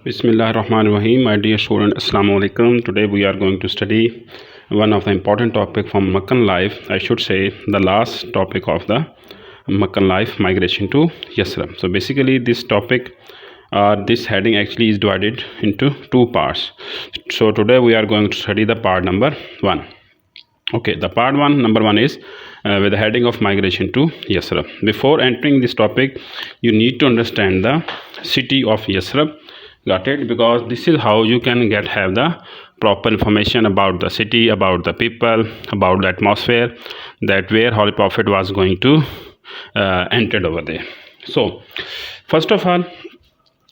Bismillah Rahman Rahim. My dear student, Assalamu alaikum. Today we are going to study one of the important topic from Makkah life. I should say the last topic of the Makkah life, migration to Yasrib. So basically this topic, this heading actually is divided into two parts. So today we are going to study the part number 1. Okay, the part 1, number 1 is with the heading of migration to Yasrib. Before entering this topic, you need to understand the city of Yasrib. Got it? Because this is how you can have the proper information about the city, about the people, about the atmosphere, that where Holy Prophet was going to entered over there. So first of all,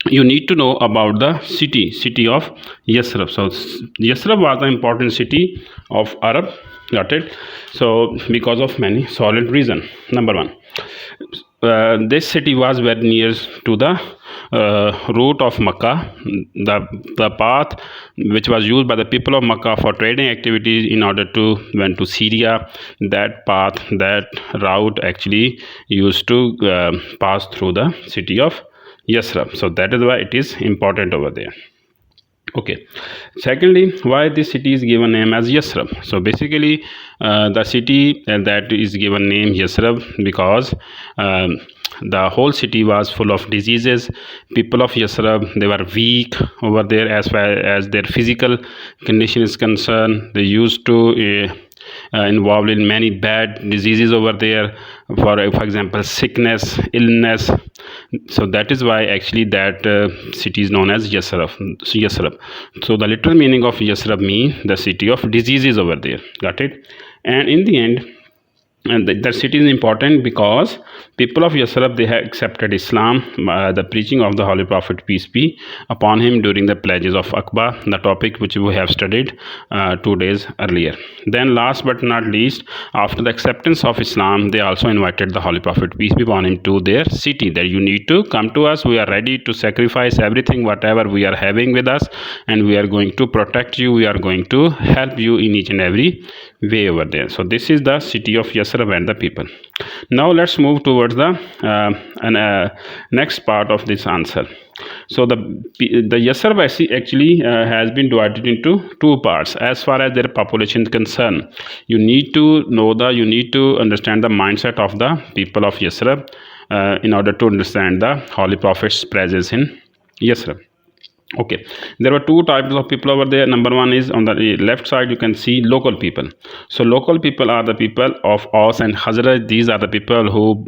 you need to know about the city of Yasrib. So Yasrib was an important city of Arab. Got it? So because of many solid reason. Number 1, this city was very near to the route of Makkah, the path which was used by the people of Makkah for trading activities in order to went to Syria. That path, that route actually used to pass through the city of Yasrib. So that is why it is important over there. Okay, secondly, why this city is given name as Yasrib? So basically the city that is given name Yasrib because the whole city was full of diseases. People of Yasrib, they were weak over there as far as their physical condition is concerned. They used to involved in many bad diseases over there, for example sickness, illness. So that is why actually that city is known as Yasrib. So the literal meaning of Yasrib means the city of diseases over there. Got it? And in the end, and the city is important because people of Yasrib, they have accepted Islam, the preaching of the Holy Prophet, peace be upon him, during the pledges of Aqaba, the topic which we have studied 2 days earlier. Then last but not least, after the acceptance of Islam, they also invited the Holy Prophet, peace be upon him, to their city, that you need to come to us. We are ready to sacrifice everything, whatever we are having with us, and we are going to protect you. We are going to help you in each and every way over there. So this is the city of Yasrib and the people. Now let's move towards the next part of this answer. So the Yasrib actually has been divided into two parts as far as their population is concerned. You need to understand the mindset of the people of Yasrib in order to understand the Holy Prophet's presence in Yasrib. Okay, there were two types of people over there. Number 1 is on the left side, you can see local people. So local people are the people of Aus and Khazraj. These are the people who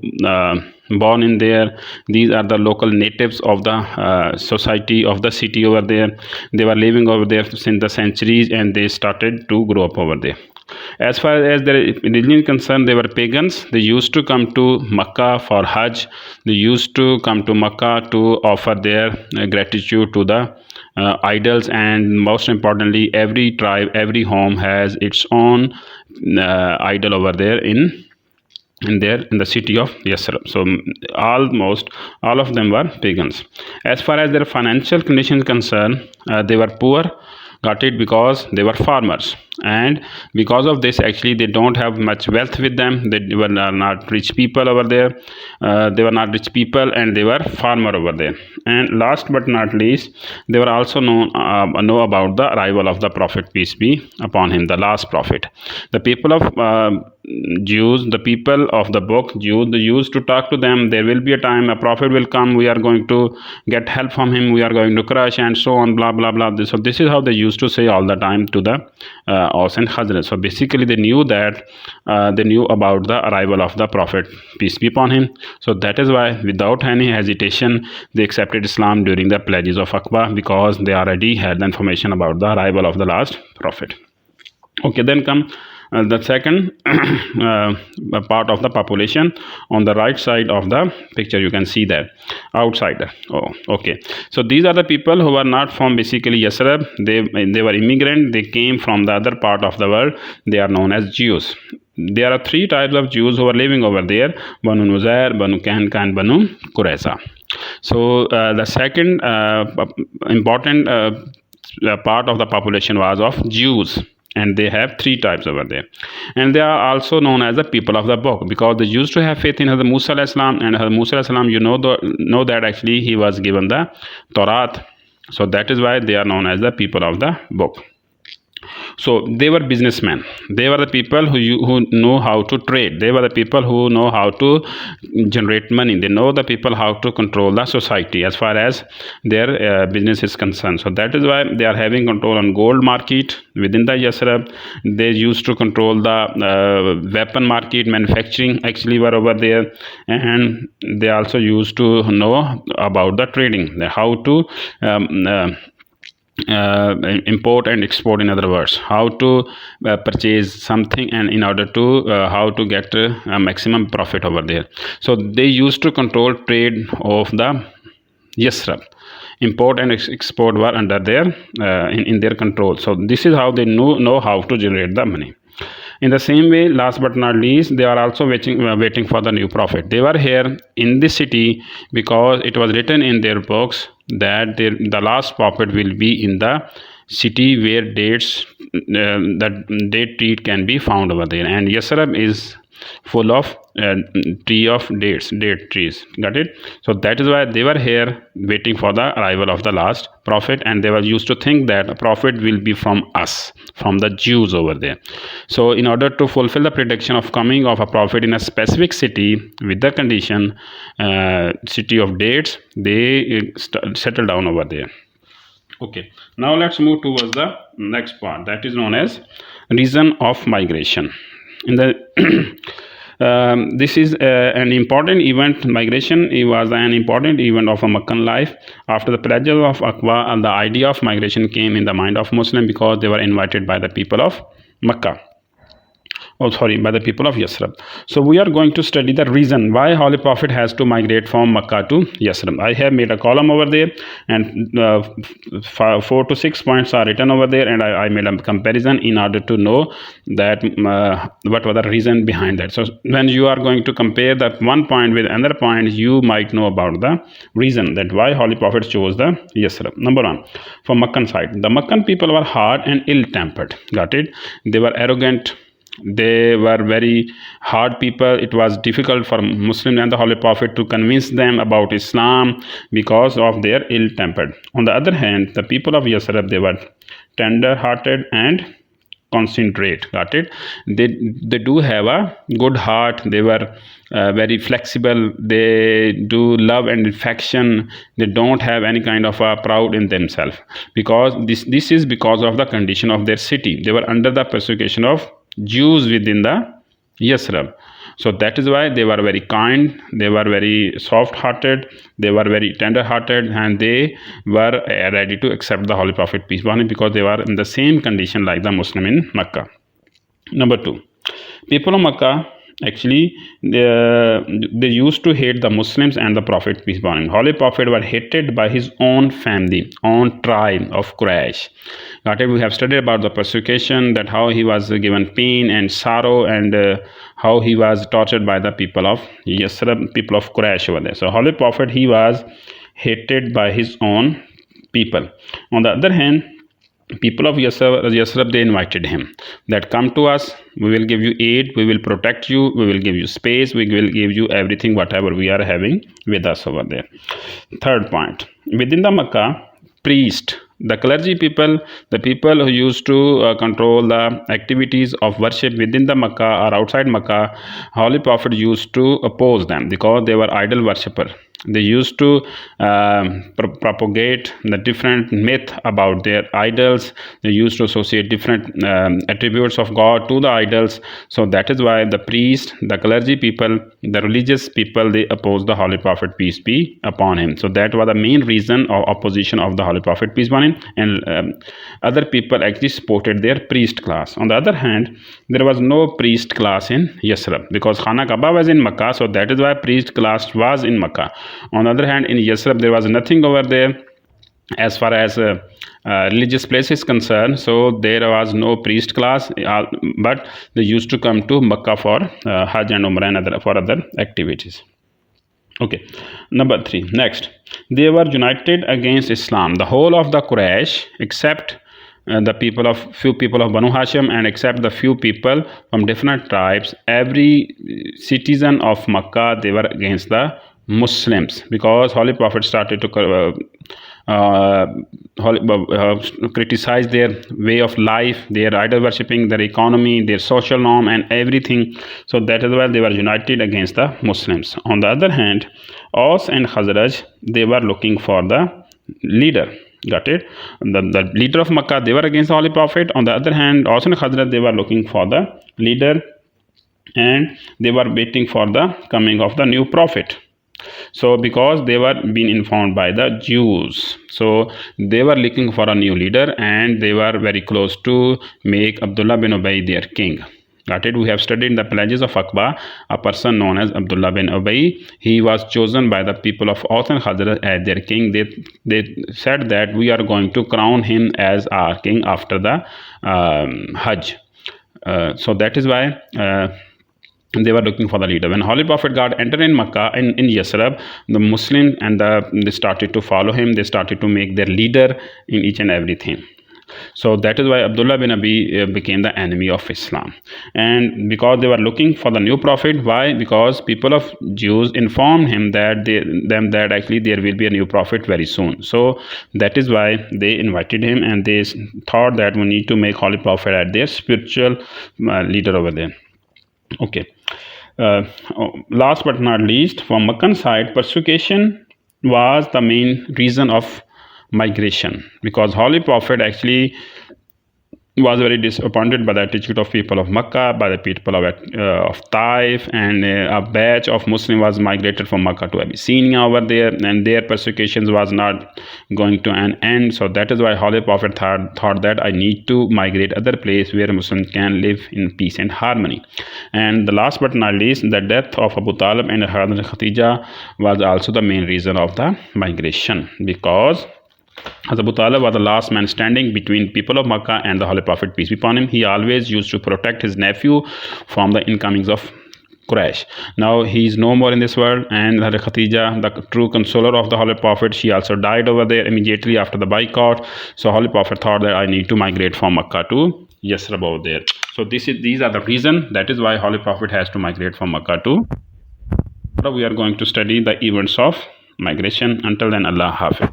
born in there. These are the local natives of the society of the city over there. They were living over there since the centuries, and they started to grow up over there. As far as their religion is concerned, they were pagans. They used to come to Makkah for Hajj. They used to come to Makkah to offer their gratitude to the idols, and most importantly, every tribe, every home has its own idol over there in the city of Yasrib. So almost all of them were pagans. As far as their financial condition is concerned, they were poor. Got it? Because they were farmers, and because of this actually they don't have much wealth with them. They were not rich people over there. They were not rich people, and they were farmer over there. And last but not least, they were also know about the arrival of the Prophet, peace be upon him, the last prophet. The people of Jews, the people of the book, Jews, they used to talk to them. There will be a time a prophet will come. We are going to get help from him. We are going to crush and so on, blah blah blah. So this is how they used to say all the time to the Aus and Khazraj. So basically they knew that they knew about the arrival of the Prophet, peace be upon him. So that is why without any hesitation they accepted Islam during the pledges of Aqaba, because they already had the information about the arrival of the last prophet. Okay, then come the second part of the population. On the right side of the picture you can see that outsider. Okay, so these are the people who are not from basically Yasrib. They were immigrant. They came from the other part of the world. They are known as Jews. There are 3 types of Jews who are living over there: Banu Nuzair, Banu Kainka, and Banu Qurayza. So the second important part of the population was of Jews, and they have 3 types over there, and they are also known as the people of the book, because they used to have faith in Hazrat Musa alayhi salam. And Hazrat Musa alayhi salam, you know that actually he was given the Torah, So that is why they are known as the people of the book. So they were businessmen. They were the people who know how to trade. They were the people who know how to generate money. They know the people how to control the society as far as their business is concerned. So that is why they are having control on gold market within the Yasrib. They used to control the weapon market, manufacturing actually were over there, and they also used to know about the trading, how to import and export, in other words, how to purchase something, and in order to how to get maximum profit over there. So they used to control trade of the Yasrib. Import and export were under their in their control. So this is how they know how to generate the money. In the same way, last but not least, they are also waiting for the new prophet. They were here in this city because it was written in their books that the last prophet will be in the city where that date tree can be found over there. And Yasrib is full of date trees. Got it? So that is why they were here waiting for the arrival of the last prophet, and they were used to think that a prophet will be from us, from the Jews over there. So in order to fulfill the prediction of coming of a prophet in a specific city with the condition city of dates, they settled down over there. Okay, now let's move towards the next part, that is known as reason of migration. In the this is an important event. Migration, it was an important event of a Meccan life. After the pledges of Aqaba, the idea of migration came in the mind of Muslim because they were invited by the people of Makkah. By the people of Yasrib. So we are going to study the reason why Holy Prophet has to migrate from Makkah to Yasrib. I have made a column over there, and 4 to 6 points are written over there, and I made a comparison in order to know that what was the reason behind that. So when you are going to compare that one point with another point, you might know about the reason that why Holy Prophet chose the Yasrib. Number one, from Meccan side, the Meccan people were hard and ill-tempered. Got it? They were arrogant. They were very hard people. It was difficult for Muslims and the Holy Prophet to convince them about Islam because of their ill-tempered. On the other hand, the people of Yasrib, they were tender-hearted and considerate. Got it? They do have a good heart. They were very flexible. They do love and affection. They don't have any kind of proud in themselves, because this is because of the condition of their city. They were under the persecution of Jews within the Yasrib. So that is why they were very kind, they were very soft-hearted, they were very tender-hearted, and they were ready to accept the Holy Prophet, peace be upon him, because they were in the same condition like the Muslim in Makkah. Number two, people of Makkah, actually they used to hate the Muslims and the Prophet, peace be upon him. Holy Prophet were hated by his own family, own tribe of Quraysh. We have studied about the persecution, that how he was given pain and sorrow, and how he was tortured by the people of Yasrib, people of Quraysh over there. So Holy Prophet, he was hated by his own people. On the other hand, people of Yasrib, they invited him that come to us, we will give you aid, we will protect you, we will give you space, we will give you everything whatever we are having with us over there. Third point, within the Makkah, priest, the clergy people, the people who used to control the activities of worship within the Makkah or outside Makkah, Holy Prophet used to oppose them because they were idol worshippers. They used to propagate the different myth about their idols. They used to associate different attributes of God to the idols. So that is why the priest, the clergy people, the religious people, they opposed the Holy Prophet, peace be upon him. So that was the main reason of opposition of the Holy Prophet, peace be upon him. And other people actually supported their priest class. On the other hand, there was no priest class in Yasrib because Khana Kaaba was in Makkah. So that is why priest class was in Makkah. On the other hand, in Yasrib, there was nothing over there as far as religious place is concerned. So there was no priest class, but they used to come to Makkah for Hajj and Umrah and for other activities. Okay, number three. Next, they were united against Islam. The whole of the Quraysh, except the few people of Banu Hashim, and except the few people from different tribes, every citizen of Makkah, they were against the Muslims, because Holy Prophet started to uh, criticize their way of life, their idol worshipping, their economy, their social norm, and everything. So that is why they were united against the Muslims. On the other hand, Aus and Khazraj, they were looking for the leader. Got it? The leader of Makkah, they were against the Holy Prophet. On the other hand, Aus and Khazraj, they were looking for the leader, and they were waiting for the coming of the new prophet. So because they were being informed by the Jews, so they were looking for a new leader, and they were very close to make Abdullah bin Ubay their king. Got it? We have studied the pledges of Aqaba. A person known as Abdullah bin Ubay, he was chosen by the people of Aus and Khazraj as their king. They said that we are going to crown him as our king after the Hajj. So that is why they were looking for the leader. When Holy Prophet God entered in Makkah, in Yasrib, the Muslim and they started to follow him. They started to make their leader in each and everything. So that is why Abdullah bin Abi became the enemy of Islam. And because they were looking for the new prophet, why? Because people of Jews informed him that that actually there will be a new prophet very soon. So that is why they invited him, and they thought that we need to make Holy Prophet as their spiritual leader over there. Okay. Last but not least, from Meccan side, persecution was the main reason of migration, because Holy Prophet actually was very disappointed by the attitude of people of Makkah, by the people of Taif, and a batch of Muslims was migrated from Makkah to Abyssinia over there, and their persecutions was not going to an end. So that is why Holy Prophet thought that I need to migrate other place where Muslims can live in peace and harmony. And the last but not least, the death of Abu Talib and Khadija was also the main reason of the migration, because as Abu Talib was the last man standing between people of Makkah and the Holy Prophet, peace be upon him. He always used to protect his nephew from the incomings of Quraysh. Now he is no more in this world, and Khadija, the true consoler of the Holy Prophet, she also died over there immediately after the boycott. So Holy Prophet thought that I need to migrate from Makkah to Yasrib over there. So these are the reason. That is why Holy Prophet has to migrate from Makkah to. We are going to study the events of migration. Until then, Allah Hafiz.